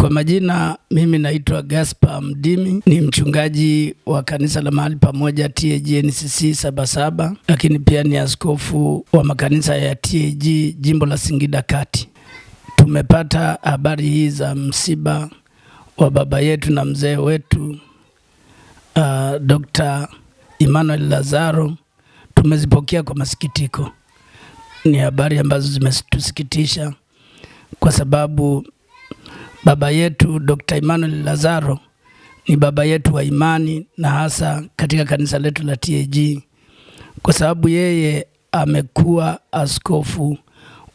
Kwa majina mimi naitwa Gaspar Mdimi, ni mchungaji wa kanisa la mahali pamoja TAG NCC Sabasaba, lakini pia ni askofu wa makanisa ya TAG jimbo la Singida Kati. Tumepata habari hii za msiba wa baba yetu na mzee wetu Dr. Emmanuel Lazaro. Tumezipokea kwa masikitiko. Ni habari ambazo zimetusikitisha kwa sababu baba yetu Dr. Emmanuel Lazaro ni baba yetu wa imani, na hasa katika kanisa letu la TAG, kwa sababu yeye amekuwa askofu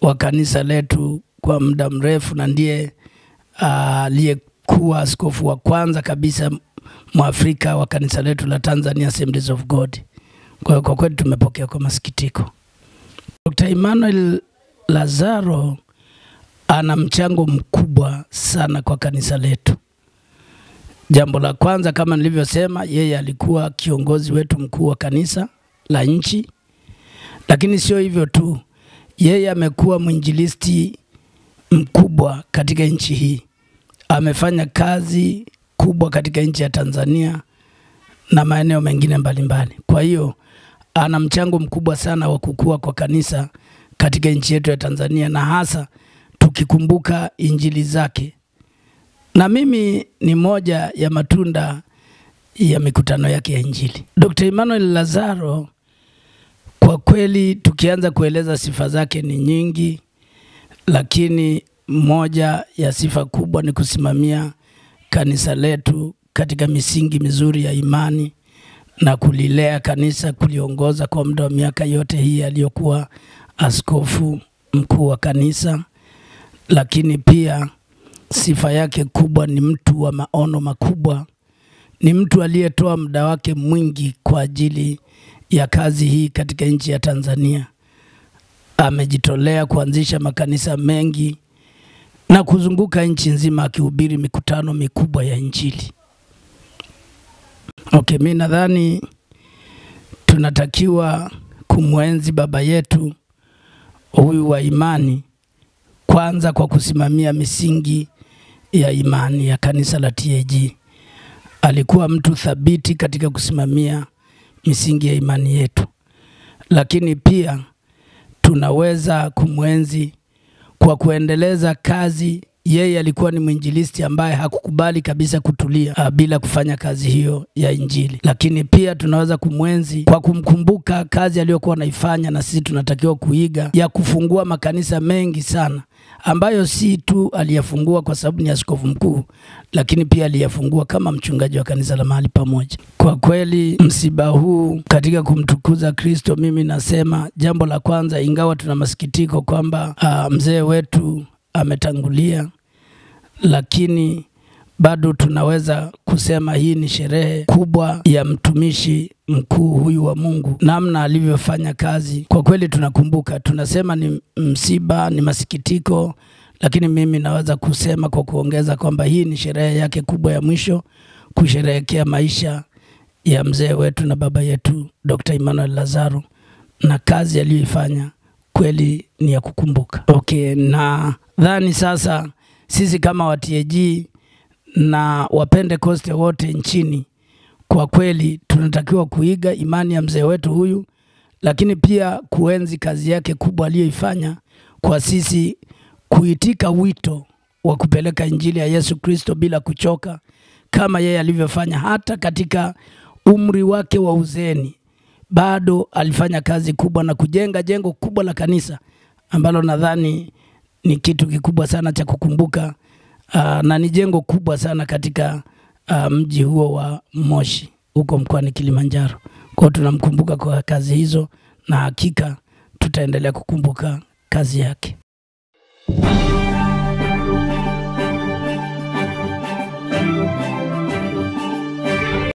wa kanisa letu kwa muda mrefu, na ndiye aliyekuwa askofu wa kwanza kabisa Mwafrika wa kanisa letu la Tanzania Assemblies of God. Kwa kweli tumepokea kwa masikitiko. Dr. Emmanuel Lazaro ana mchango mkubwa sana kwa kanisa letu. Jambo la kwanza, kama nilivyosema, yeye alikuwa kiongozi wetu mkuu wa kanisa la nchi. Lakini sio hivyo tu, yeye amekuwa mwinjilisti mkubwa katika nchi hii. Amefanya kazi kubwa katika nchi ya Tanzania na maeneo mengine mbalimbali. Kwa hiyo ana mchango mkubwa sana wa kukua kwa kanisa katika nchi yetu ya Tanzania, na hasa tukikumbuka injili zake. Na mimi ni moja ya matunda ya mikutano yake ya injili. Dr. Emmanuel Lazaro, kwa kweli tukianza kueleza sifa zake ni nyingi, lakini moja ya sifa kubwa ni kusimamia kanisa letu katika misingi mizuri ya imani na kulilea kanisa, kuliongoza kwa muda wa miaka yote hii aliyokuwa askofu mkuu wa kanisa. Lakini pia sifa yake kubwa ni mtu wa maono makubwa. Ni mtu aliyetoa muda wake mwingi kwa ajili ya kazi hii katika nchi ya Tanzania. Amejitolea kuanzisha makanisa mengi na kuzunguka nchi nzima akihubiri mikutano mikubwa ya injili. Mimi nadhani tunatakiwa kumwenzi baba yetu huyu wa imani, kwanza kwa kusimamia misingi ya imani ya kanisa la TAG. Alikuwa mtu thabiti katika kusimamia misingi ya imani yetu. Lakini pia tunaweza kumwenzi kwa kuendeleza kazi. Yeye alikuwa ni mwinjilisti ambaye hakukubali kabisa kutulia bila kufanya kazi hiyo ya injili. Lakini pia tunaweza kumwenzi kwa kumkumbuka kazi aliyokuwa anaifanya, na sisi tunatakiwa kuiga, ya kufungua makanisa mengi sana, ambayo si tu aliyafungua kwa sababu ni askofu mkuu, lakini pia aliyafungua kama mchungaji wa kanisa la mahali pamoja. Kwa kweli msiba huu katika kumtukuza Kristo, mimi nasema jambo la kwanza, ingawa tuna masikitiko kwamba mzee wetu ametangulia, lakini bado tunaweza kusema hii ni sherehe kubwa ya mtumishi mkuu huyu wa Mungu, namna alivyofanya kazi. Kwa kweli tunakumbuka, tunasema ni msiba, ni masikitiko, lakini mimi naweza kusema kwa kuongeza kwamba hii ni sherehe yake kubwa ya mwisho, kusherehekea maisha ya mzee wetu na baba yetu Dr. Emmanuel Lazaro, na kazi aliyoifanya kweli ni ya kukumbuka. Na dhani sasa sisi kama wa TAG na Wapentekoste wote nchini, kwa kweli tunatakiwa kuiga imani ya mzee wetu huyu, lakini pia kuenzi kazi yake kubwa aliyoifanya kwa sisi, kuitika wito wa kupeleka injili ya Yesu Kristo bila kuchoka, kama yeye alivyofanya. Hata katika umri wake wa uzeeni bado alifanya kazi kubwa na kujenga jengo kubwa la kanisa, ambalo nadhani ni kitu kikubwa sana cha kukumbuka, na ni jengo kubwa sana katika mji huo wa Moshi huko mkoani Kilimanjaro. Kwa tunamkumbuka kwa kazi hizo, na hakika tutaendelea kukumbuka kazi yake.